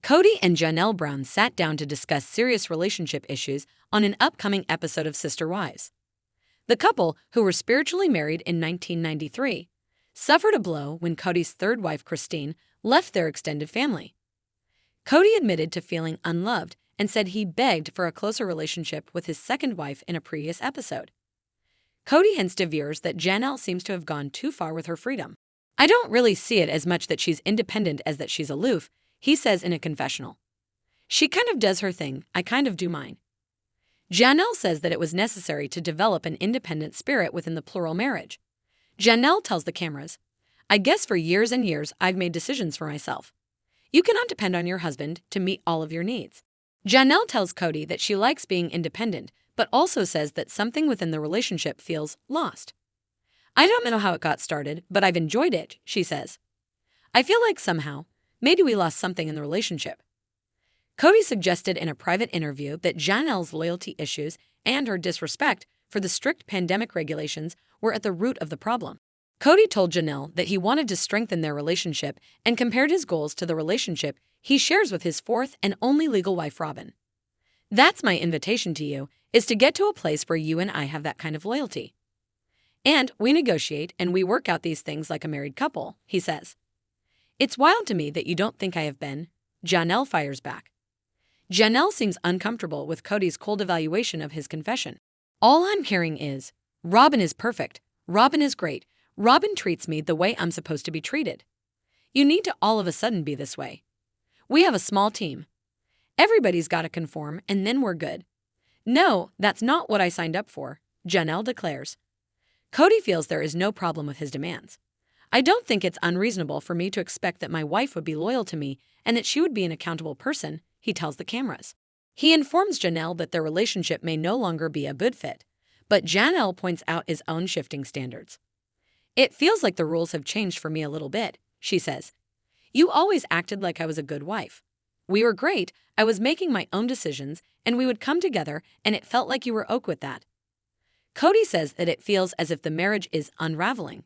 Cody and Janelle Brown sat down to discuss serious relationship issues on an upcoming episode of Sister Wives. The couple, who were spiritually married in 1993, suffered a blow when Cody's third wife, Christine, left their extended family. Cody admitted to feeling unloved and said he begged for a closer relationship with his second wife in a previous episode. Cody hints to viewers that Janelle seems to have gone too far with her freedom. "I don't really see it as much that she's independent as that she's aloof," he says in a confessional. "She kind of does her thing, I kind of do mine." Janelle says that it was necessary to develop an independent spirit within the plural marriage. Janelle tells the cameras, "I guess for years and years I've made decisions for myself. You cannot depend on your husband to meet all of your needs." Janelle tells Cody that she likes being independent, but also says that something within the relationship feels lost. "I don't know how it got started, but I've enjoyed it," she says. "I feel like somehow, maybe we lost something in the relationship." Cody suggested in a private interview that Janelle's loyalty issues and her disrespect for the strict pandemic regulations were at the root of the problem. Cody told Janelle that he wanted to strengthen their relationship and compared his goals to the relationship he shares with his fourth and only legal wife, Robyn. "That's my invitation to you, is to get to a place where you and I have that kind of loyalty. And we negotiate and we work out these things like a married couple," he says. "It's wild to me that you don't think I have been," Janelle fires back. Janelle seems uncomfortable with Cody's cold evaluation of his confession. "All I'm hearing is, Robyn is perfect, Robyn is great, Robyn treats me the way I'm supposed to be treated. You need to all of a sudden be this way. We have a small team. Everybody's got to conform and then we're good." "No, that's not what I signed up for," Janelle declares. Cody feels there is no problem with his demands. "I don't think it's unreasonable for me to expect that my wife would be loyal to me and that she would be an accountable person," he tells the cameras. He informs Janelle that their relationship may no longer be a good fit, but Janelle points out his own shifting standards. "It feels like the rules have changed for me a little bit," she says. "You always acted like I was a good wife. We were great, I was making my own decisions, and we would come together, and it felt like you were okay with that." Cody says that it feels as if the marriage is unraveling.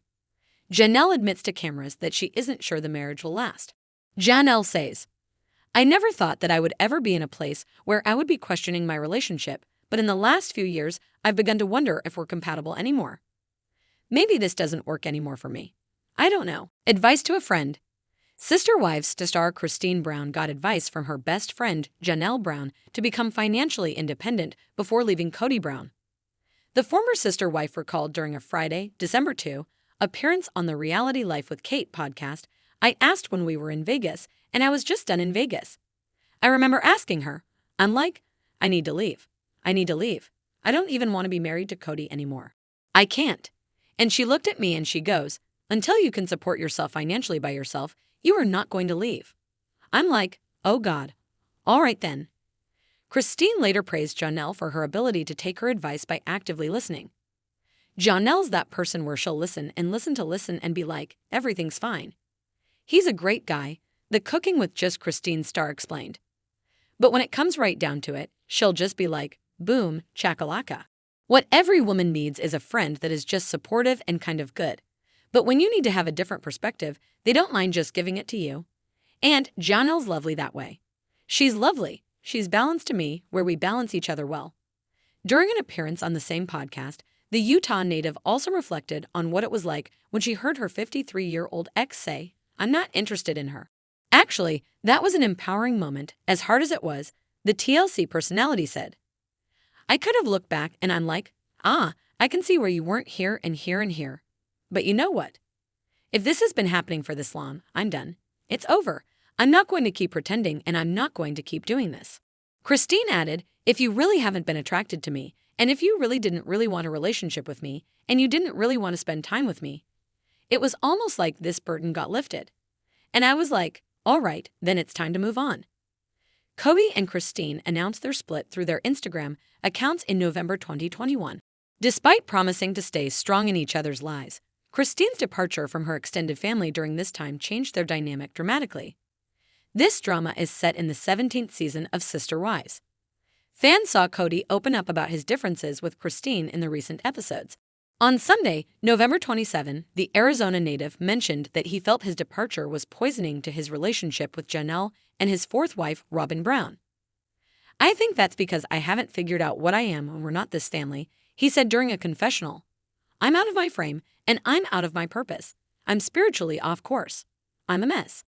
Janelle admits to cameras that she isn't sure the marriage will last. Janelle says, "I never thought that I would ever be in a place where I would be questioning my relationship, but in the last few years, I've begun to wonder if we're compatible anymore. Maybe this doesn't work anymore for me. I don't know." Advice to a friend. Sister Wives star Christine Brown got advice from her best friend, Janelle Brown, to become financially independent before leaving Cody Brown. The former sister wife recalled during a Friday, December 2, appearance on the Reality Life with Kate podcast, "I asked when we were in Vegas, and I was just done in Vegas. I remember asking her, I'm like, I need to leave. I need to leave. I don't even want to be married to Cody anymore. I can't. And she looked at me and she goes, until you can support yourself financially by yourself, you are not going to leave. I'm like, oh God. All right then." Christine later praised Janelle for her ability to take her advice by actively listening. "Janelle's that person where she'll listen and be like, everything's fine. He's a great guy," the Cooking with Just Christine star explained. "But when it comes right down to it, she'll just be like, boom, chakalaka. What every woman needs is a friend that is just supportive and kind of good. But when you need to have a different perspective, they don't mind just giving it to you. And Janelle's lovely that way. She's lovely. She's balanced to me, where we balance each other well." During an appearance on the same podcast, the Utah native also reflected on what it was like when she heard her 53-year-old ex say, "I'm not interested in her." Actually, that was an empowering moment, as hard as it was, the TLC personality said. "I could have looked back and I'm like, I can see where you weren't here and here and here. But you know what? If this has been happening for this long, I'm done. It's over. I'm not going to keep pretending and I'm not going to keep doing this." Christine added, "If you really haven't been attracted to me, and if you really didn't really want a relationship with me, and you didn't really want to spend time with me, it was almost like this burden got lifted. And I was like, all right, then it's time to move on." Cody and Christine announced their split through their Instagram accounts in November 2021. Despite promising to stay strong in each other's lives, Christine's departure from her extended family during this time changed their dynamic dramatically. This drama is set in the 17th season of Sister Wives. Fans saw Cody open up about his differences with Christine in the recent episodes. On Sunday, November 27, the Arizona native mentioned that he felt his departure was poisoning to his relationship with Janelle and his fourth wife, Robyn Brown. "I think that's because I haven't figured out what I am when we're not this family," he said during a confessional. "I'm out of my frame, and I'm out of my purpose. I'm spiritually off course. I'm a mess."